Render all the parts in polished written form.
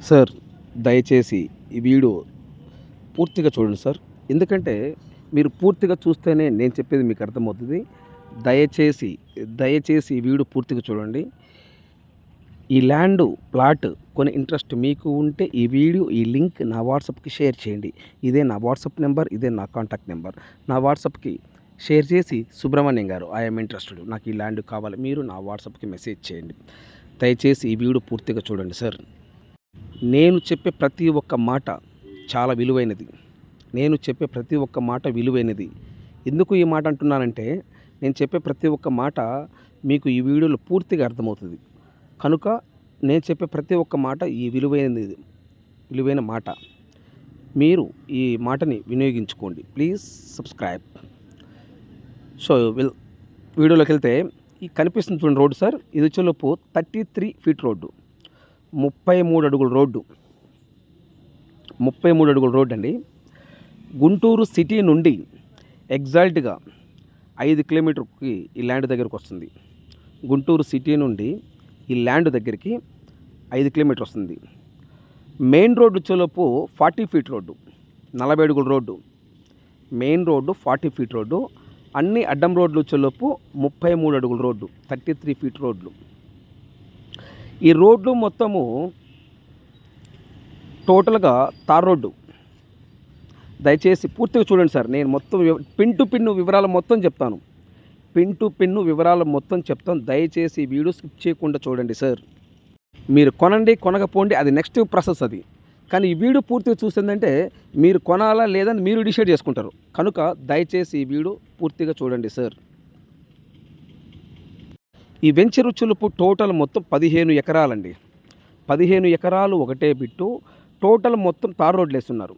Sir, దయచేసి ఈ video పూర్తిగా చూడండి సార్. ఎందుకంటే మీరు పూర్తిగా చూస్తేనే నేను చెప్పేది మీకు అర్థమవుతుంది. దయచేసి, దయచేసి ఈ వీడియో పూర్తిగా చూడండి. ఈ ల్యాండు, ప్లాట్ కొనే ఇంట్రెస్ట్ మీకు ఉంటే ఈ వీడియో, ఈ లింక్ నా వాట్సాప్‌కి షేర్ చేయండి. ఇదే నా వాట్సాప్ నెంబర్, ఇదే నా కాంటాక్ట్ నెంబర్. నా వాట్సాప్‌కి షేర్ చేసి సుబ్రహ్మణ్యం గారు ఐ యామ్ ఇంట్రెస్టెడ్, నాకు ఈ ల్యాండ్ కావాలి, మీరు నా వాట్సాప్‌కి మెసేజ్ చేయండి. దయచేసి ఈ వీడియో పూర్తిగా చూడండి సార్. నేను చెప్పే ప్రతి ఒక్క మాట చాలా విలువైనది. నేను చెప్పే ప్రతి ఒక్క మాట విలువైనది. ఎందుకు ఈ మాట అంటున్నానంటే, నేను చెప్పే ప్రతి ఒక్క మాట మీకు ఈ వీడియోలో పూర్తిగా అర్థమవుతుంది. కనుక నేను చెప్పే ప్రతి ఒక్క మాట ఈ విలువైన మాట. మీరు ఈ మాటని వినియోగించుకోండి. Please subscribe. సో వీడియోలోకి వెళ్తే, ఈ కనిపిస్తుంది చూడండి రోడ్డు సార్, ఇది వచ్చేలోపు 33 ఫీట్ రోడ్డు, 33 అడుగుల రోడ్డు, 33 అడుగుల రోడ్డు అండి. గుంటూరు సిటీ నుండి ఎగ్జాక్ట్గా 5 కిలోమీటర్కి ఈ ల్యాండ్ దగ్గరకు వస్తుంది. గుంటూరు సిటీ నుండి ఈ ల్యాండ్ దగ్గరికి 5 కిలోమీటర్ వస్తుంది. మెయిన్ రోడ్డు వచ్చేలోపు 40 ఫీట్ రోడ్డు, 40 అడుగుల road. Main road 40 feet road. అన్ని అడ్డం రోడ్లు వచ్చేలోపు 33 అడుగుల రోడ్డు, 33 ఫీట్ రోడ్లు. ఈ రోడ్లు మొత్తము టోటల్గా తార్ రోడ్డు. దయచేసి పూర్తిగా చూడండి సార్. నేను మొత్తం పిన్ టు పిన్ వివరాలు మొత్తం చెప్తాను. పిన్ టు పిన్ వివరాలు మొత్తం చెప్తాను. దయచేసి వీడియో స్కిప్ చేయకుండా చూడండి సార్. మీరు కొనండి, కొనకపోండి, అది నెక్స్ట్ ప్రాసెస్ అది. కానీ ఈ వీడియో పూర్తిగా చూసిందంటే మీరు కొనాలా లేదని మీరు డిసైడ్ చేసుకుంటారు. కనుక దయచేసి ఈ వీడియో పూర్తిగా చూడండి సార్. ఈ వెంచర్ వచ్చేలోపు టోటల్ మొత్తం 15 ఎకరాలండి. 15 ఎకరాలు ఒకటే బిట్టు. టోటల్ మొత్తం తార్ రోడ్లు వేస్తున్నారు.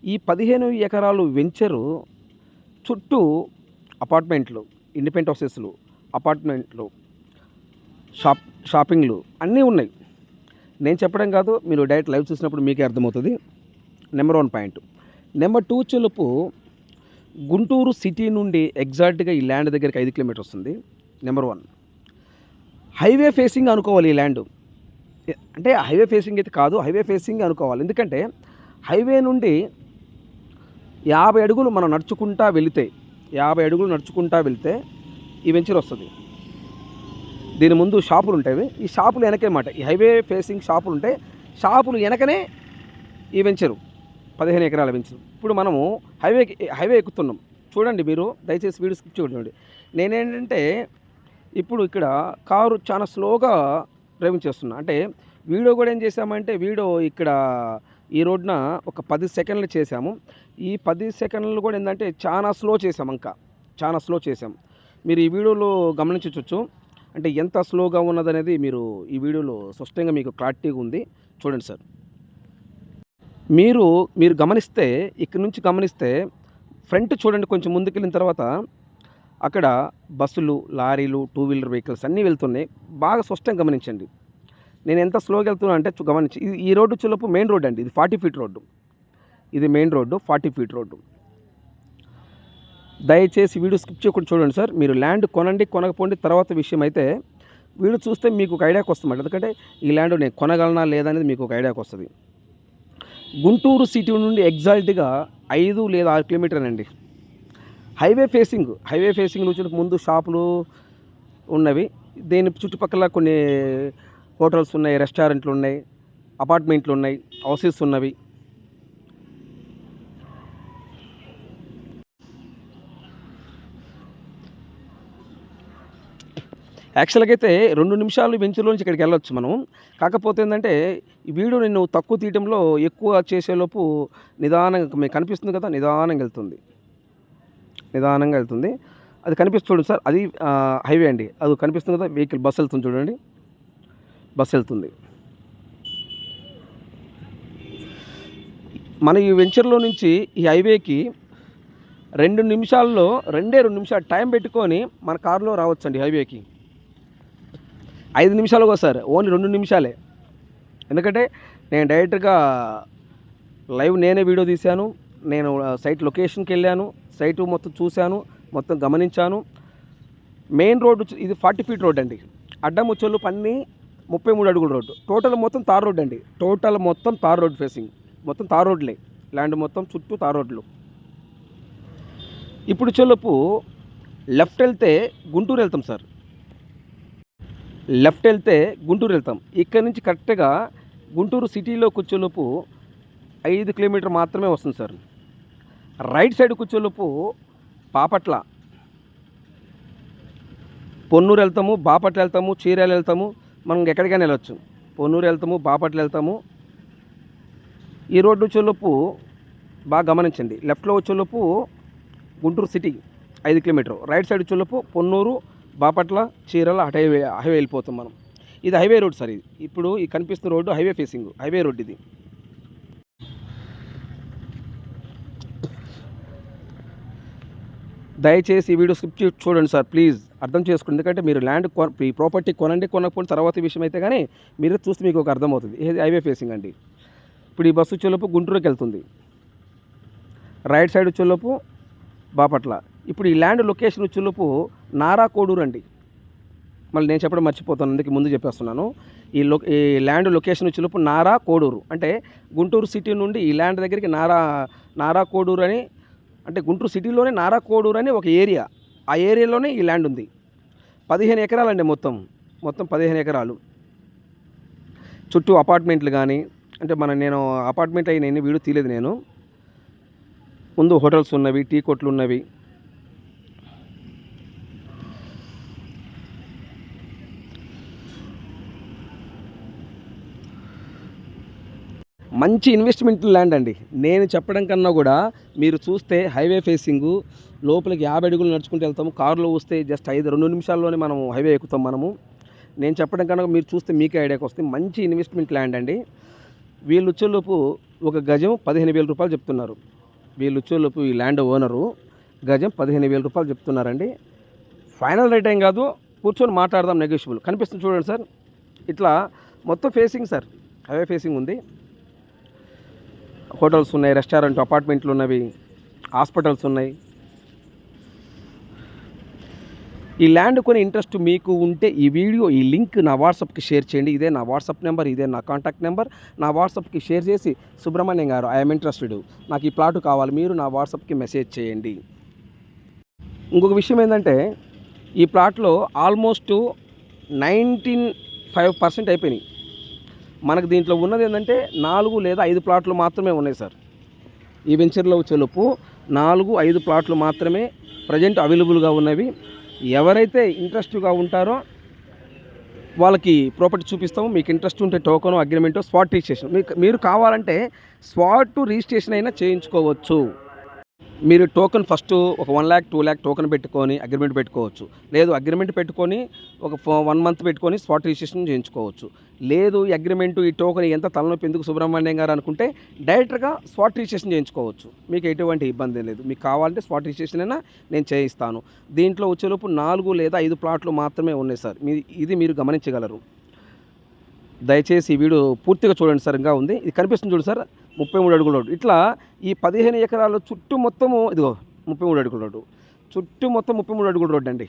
ఈ 15 ఎకరాలు వెంచరు చుట్టూ అపార్ట్మెంట్లు, ఇండిపెండెంట్ హౌసెస్లు, అపార్ట్మెంట్లు, షాపింగ్లు అన్నీ ఉన్నాయి. నేను చెప్పడం కాదు, మీరు డైరెక్ట్ లైవ్ చూసినప్పుడు మీకే అర్థమవుతుంది. Number 1 point. నెంబర్ 2 వచ్చేలోపు గుంటూరు సిటీ నుండి ఎగ్జాక్ట్గా ఈ ల్యాండ్ దగ్గరికి 5 కిలోమీటర్ వస్తుంది. నెంబర్ 1. హైవే ఫేసింగ్ అనుకోవాలి ఈ ల్యాండ్. అంటే హైవే ఫేసింగ్ అయితే కాదు, హైవే ఫేసింగ్ అనుకోవాలి. ఎందుకంటే హైవే నుండి 50 అడుగులు మనం నడుచుకుంటా వెళితే, 50 అడుగులు నడుచుకుంటా వెళితే ఈ వెంచర్ వస్తుంది. దీని ముందు షాపులు ఉంటాయి. ఈ షాపులు వెనకే మాట, ఈ హైవే ఫేసింగ్ షాపులు ఉంటాయి. షాపులు వెనకనే ఈ వెంచరు, 15 ఎకరాల వెంచరు. ఇప్పుడు మనము హైవే ఎక్కుతున్నాం. చూడండి, మీరు దయచేసి వీడియో స్కిప్ చూడండి. నేనేంటంటే ఇప్పుడు ఇక్కడ కారు చాలా స్లోగా డ్రైవింగ్ చేస్తున్నా. అంటే వీడియో కూడా ఏం చేసామంటే, వీడియో ఇక్కడ ఈ రోడ్న ఒక 10 సెకండ్లు చేసాము. ఈ 10 సెకండ్లు కూడా ఏంటంటే చాలా స్లో చేసాం, ఇంకా చాలా స్లో చేసాం. మీరు ఈ వీడియోలో గమనించవచ్చు. అంటే ఎంత స్లోగా ఉన్నదనేది మీరు ఈ వీడియోలో స్పష్టంగా మీకు క్లారిటీగా ఉంది. చూడండి సార్. మీరు గమనిస్తే, ఇక్కడ నుంచి గమనిస్తే ఫ్రంట్ చూడండి, కొంచెం ముందుకెళ్ళిన తర్వాత అక్కడ బస్సులు, లారీలు, 2 వీలర్ వెహికల్స్ అన్నీ వెళ్తున్నాయి. బాగా స్పష్టంగా గమనించండి. నేను ఎంత స్లోగా వెళ్తున్నా అంటే గమనించి. ఈ రోడ్డు వచ్చేలోపు మెయిన్ రోడ్ అండి. ఇది 40 ఫీట్ రోడ్డు. ఇది మెయిన్ రోడ్డు, 40 ఫీట్ రోడ్డు. దయచేసి వీడియో స్కిప్ చేయకుండా చూడండి సార్. మీరు ల్యాండ్ కొనండి, కొనకపోండి తర్వాత విషయం అయితే, వీడియో చూస్తే మీకు ఒక ఐడియాకి వస్తుంది. ఎందుకంటే ఈ ల్యాండ్ నేను కొనగలనా లేదా అనేది మీకు ఒక ఐడియాకి వస్తుంది. గుంటూరు సిటీ నుండి ఎగ్జాక్ట్గా 5 లేదా 6 కిలోమీటర్ అండి. హైవే ఫేసింగ్ నుంచి ముందు షాపులు ఉన్నవి. దీని చుట్టుపక్కల కొన్ని హోటల్స్ ఉన్నాయి, రెస్టారెంట్లు ఉన్నాయి, అపార్ట్మెంట్లు ఉన్నాయి, హౌసెస్ ఉన్నవి. యాక్చువల్గా అయితే 2 నిమిషాలు వెంచర్లో నుంచి ఇక్కడికి వెళ్ళొచ్చు మనం. కాకపోతే ఏంటంటే ఈ వీడియో నేను తక్కువ తీయటంలో ఎక్కువ చేసేలోపు నిదానంగా మీకు కనిపిస్తుంది కదా, నిదానంగా వెళ్తుంది. అది కనిపిస్తుంది సార్, అది హైవే అండి. అది కనిపిస్తుంది కదా, వెహికల్ బస్సు వెళ్తుంది చూడండి, బస్సు వెళ్తుంది. మన ఈ వెంచర్లో నుంచి ఈ హైవేకి 2 నిమిషాల్లో 2 నిమిషాలు టైం పెట్టుకొని మన కారులో రావచ్చండి హైవేకి. 5 నిమిషాలు కూడా సార్, ఓన్లీ 2 నిమిషాలే. ఎందుకంటే నేను డైరెక్ట్గా లైవ్ నేనే వీడియో తీశాను. నేను సైట్ లొకేషన్కి వెళ్ళాను, సైటు మొత్తం చూశాను, మొత్తం గమనించాను. మెయిన్ రోడ్డు ఇది 40 ఫీట్ రోడ్ అండి. అడ్డం వచ్చేలోపు అన్నీ 33 అడుగుల రోడ్డు. టోటల్ మొత్తం తార్ రోడ్ అండి. టోటల్ మొత్తం తార్ రోడ్ ఫేసింగ్. మొత్తం తార్ రోడ్లే. ల్యాండ్ మొత్తం చుట్టూ తార్ రోడ్లు. ఇప్పుడు చెలోపు లెఫ్ట్ వెళ్తే గుంటూరు వెళ్తాం సార్. లెఫ్ట్ వెళ్తే గుంటూరు వెళ్తాం. ఇక్కడ నుంచి కరెక్ట్గా గుంటూరు సిటీలోకి వచ్చేలోపు 5 కిలోమీటర్ మాత్రమే వస్తుంది సార్. రైట్ సైడ్ కూర్చోలోపు బాపట్ల, పొన్నూరు వెళ్తాము, బాపట్ల వెళ్తాము, చీరాల వెళ్తాము, మనం ఎక్కడికైనా వెళ్ళొచ్చు. పొన్నూరు వెళ్తాము, బాపట్ల వెళ్తాము. ఈ రోడ్డు వచ్చేలోపు బాగా గమనించండి. లెఫ్ట్లో వచ్చేలోపు Guntur city 5 kilometre, right side వచ్చేలోపు పొన్నూరు, బాపట్ల, చీరాల హైవే వెళ్ళిపోతాం మనం. ఇది హైవే రోడ్ సార్. ఇది ఇప్పుడు ఈ కనిపిస్తున్న road highway facing, highway road ఇది. దయచేసి ఈ వీడియో స్కిప్ చేసి చూడండి సార్, ప్లీజ్ అర్థం చేసుకోండి. ఎందుకంటే మీరు ల్యాండ్ ఈ ప్రాపర్టీ కొనకపోయిన తర్వాత విషయం అయితే కానీ మీరు చూస్తే మీకు ఒక అర్థమవుతుంది. ఇది హైవే ఫేసింగ్ అండి. ఇప్పుడు ఈ బస్సు వచ్చేలోపు గుంటూరుకి వెళ్తుంది. రైట్ సైడ్ వచ్చేలోపు బాపట్ల. ఇప్పుడు ఈ ల్యాండ్ లొకేషన్ వచ్చేలోపు నారా కోడూరు అండి. మళ్ళీ నేను చెప్పడం మర్చిపోతాను, అందుకే ముందు చెప్పేస్తున్నాను. ఈ ల్యాండ్ లొకేషన్ వచ్చేలోపు నారా కోడూరు. అంటే గుంటూరు సిటీ నుండి ఈ ల్యాండ్ దగ్గరికి నారా కోడూరు అని, అంటే గుంటూరు సిటీలోనే నారా కోడూరు అని ఒక ఏరియా. ఆ ఏరియాలోనే ఈ ల్యాండ్ ఉంది. 15 ఎకరాలండి. మొత్తం 15 ఎకరాలు. చుట్టూ అపార్ట్మెంట్లు కానీ, అంటే నేను అపార్ట్మెంట్ అయిన వీడియో తీయలేదు నేను. ముందు హోటల్స్ ఉన్నవి, టీ కొట్లు ఉన్నవి. మంచి ఇన్వెస్ట్మెంట్ ల్యాండ్ అండి. నేను చెప్పడం కన్నా కూడా మీరు చూస్తే హైవే ఫేసింగు, లోపలికి 50 అడుగులు నడుచుకుంటూ వెళ్తాము. కారులో వస్తే జస్ట్ 2 నిమిషాల్లోనే మనం హైవే ఎక్కుతాం మనము. నేను చెప్పడం కన్నా మీరు చూస్తే మీకే ఐడియాకి వస్తుంది. మంచి ఇన్వెస్ట్మెంట్ ల్యాండ్ అండి. వీళ్ళు వచ్చేలోపు ఒక గజం 15,000 రూపాయలు చెప్తున్నారు. వీళ్ళు వచ్చేలోపు ఈ ల్యాండ్ ఓనరు గజం 15,000 రూపాయలు చెప్తున్నారండి. ఫైనల్ రేట్ ఏం కాదు, కూర్చొని మాట్లాడదాం, నెగోషియబుల్. కనిపిస్తుంది చూడండి సార్. ఇట్లా మొత్తం ఫేసింగ్ సార్, హైవే ఫేసింగ్ ఉంది. హోటల్స్ ఉన్నాయి, రెస్టారెంట్, అపార్ట్మెంట్లు ఉన్నవి, హాస్పిటల్స్ ఉన్నాయి. ఈ ల్యాండ్ కొని ఇంట్రెస్ట్ మీకు ఉంటే ఈ వీడియో, ఈ లింక్ నా వాట్సాప్కి షేర్ చేయండి. ఇదే నా వాట్సాప్ నెంబర్, ఇదే నా కాంటాక్ట్ నెంబర్. నా వాట్సాప్కి షేర్ చేసి సుబ్రహ్మణ్యం గారు ఐఎమ్ ఇంట్రెస్టెడ్, నాకు ఈ ప్లాట్ కావాలి, మీరు నా వాట్సాప్కి మెసేజ్ చేయండి. ఇంకొక విషయం ఏంటంటే ఈ ప్లాట్లో ఆల్మోస్ట్ 95% అయిపోయినాయి. మనకు దీంట్లో ఉన్నది ఏంటంటే 4 లేదా 5 ప్లాట్లు మాత్రమే ఉన్నాయి సార్. ఈ వెంచర్లో వచ్చేలోపు 4-5 ప్లాట్లు మాత్రమే ప్రజెంట్ అవైలబుల్గా ఉన్నవి. ఎవరైతే ఇంట్రెస్ట్గా ఉంటారో వాళ్ళకి ప్రాపర్టీ చూపిస్తాము. మీకు ఇంట్రెస్ట్ ఉంటే టోకను, అగ్రిమెంటు, స్పాట్ రిజిస్ట్రేషన్, మీరు కావాలంటే స్పాట్ రిజిస్ట్రేషన్ అయినా చేయించుకోవచ్చు. మీరు టోకెన్ ఫస్ట్ ఒక 1 lakh 2 lakh టోకెన్ పెట్టుకొని అగ్రిమెంట్ పెట్టుకోవచ్చు. లేదు అగ్రిమెంట్ పెట్టుకొని ఒక 1 month పెట్టుకొని స్పాట్ రిజిస్ట్రేషన్ చేయించుకోవచ్చు. లేదు ఈ అగ్రిమెంటు, ఈ టోకెన్ ఎంత తలనొప్పి ఎందుకు సుబ్రహ్మణ్యం గారు అనుకుంటే డైరెక్ట్గా స్పాట్ రిజిస్ట్రేషన్ చేయించుకోవచ్చు. మీకు ఎటువంటి ఇబ్బంది లేదు. మీకు కావాలంటే స్పాట్ రిజిస్ట్రేషన్ అయినా నేను చేయిస్తాను. దీంట్లో వచ్చేలోపు 4 లేదా 5 ప్లాట్లు మాత్రమే ఉన్నాయి సార్. ఇది మీరు గమనించగలరు. దయచేసి ఈ వీడియో పూర్తిగా చూడండి సార్. ఇంకా ఉంది, ఇది కనిపిస్తుంది చూడు సార్, 33 అడుగుల రోడ్డు. ఇట్లా ఈ 15 ఎకరాల చుట్టూ మొత్తము ఇదిగో 33 అడుగుల రోడ్డు, చుట్టూ మొత్తం 33 అడుగుల రోడ్డు అండి.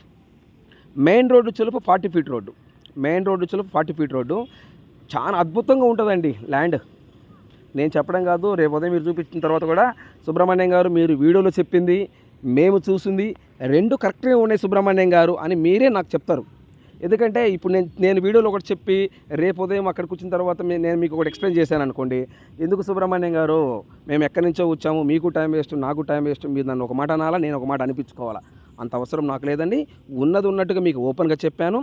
మెయిన్ రోడ్డు చెలుపు 40 feet రోడ్డు. మెయిన్ రోడ్డు చెలుపు 40 feet రోడ్డు. చాలా అద్భుతంగా ఉంటుందండి ల్యాండ్. నేను చెప్పడం కాదు, రేపు ఉదయం మీరు చూపించిన తర్వాత కూడా సుబ్రహ్మణ్యం గారు మీరు వీడియోలో చెప్పింది, మేము చూసింది 2 కరెక్ట్గా ఉన్నాయి సుబ్రహ్మణ్యం గారు అని మీరే నాకు చెప్తారు. ఎందుకంటే ఇప్పుడు నేను వీడియోలో ఒకటి చెప్పి రేపు ఉదయం అక్కడికి వచ్చిన తర్వాత నేను మీకు ఒకటి ఎక్స్ప్లెయిన్ చేశాను అనుకోండి, ఎందుకు సుబ్రహ్మణ్యం గారు మేము ఎక్కడి నుంచో వచ్చాము, మీకు టైం వేస్ట్, నాకు టైం వేస్ట్, మీరు నన్ను ఒక మాట అనాలా, నేను ఒక మాట అనిపించుకోవాలా, అంత అవసరం నాకు లేదండి. ఉన్నది ఉన్నట్టుగా మీకు ఓపెన్గా చెప్పాను.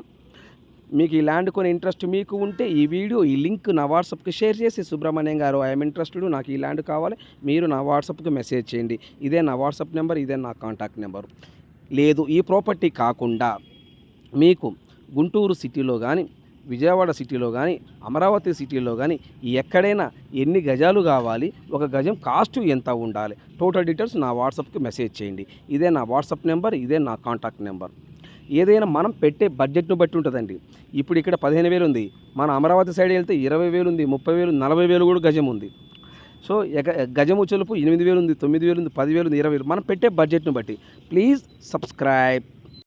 మీకు ఈ ల్యాండ్ కొని ఇంట్రెస్ట్ మీకు ఉంటే ఈ వీడియో, ఈ లింక్ నా వాట్సాప్కి షేర్ చేసి సుబ్రహ్మణ్యం గారు ఐఎమ్ ఇంట్రెస్టెడ్, నాకు ఈ ల్యాండ్ కావాలి, మీరు నా వాట్సాప్కి మెసేజ్ చేయండి. ఇదే నా వాట్సాప్ నెంబర్, ఇదే నా కాంటాక్ట్ నెంబర్. లేదు ఈ ప్రాపర్టీ కాకుండా మీకు గుంటూరు సిటీలో కానీ, విజయవాడ సిటీలో కానీ, అమరావతి సిటీలో కానీ ఎక్కడైనా ఎన్ని గజాలు కావాలి, ఒక గజం కాస్ట్ ఎంత ఉండాలి, టోటల్ డీటెయిల్స్ నా వాట్సాప్కి మెసేజ్ చేయండి. ఇదే నా వాట్సాప్ నెంబర్, ఇదే నా కాంటాక్ట్ నెంబర్. ఏదైనా మనం పెట్టే బడ్జెట్ను బట్టి ఉంటుందండి. ఇప్పుడు ఇక్కడ 15,000 ఉంది, మన అమరావతి సైడ్ వెళ్తే 20,000 ఉంది, 30,000, 40,000 కూడా గజం ఉంది. సో గజం వచ్చేలోపు 8,000 ఉంది, 9,000 ఉంది, 10,000 ఉంది, 20,000, మనం పెట్టే బడ్జెట్ను బట్టి. Please subscribe.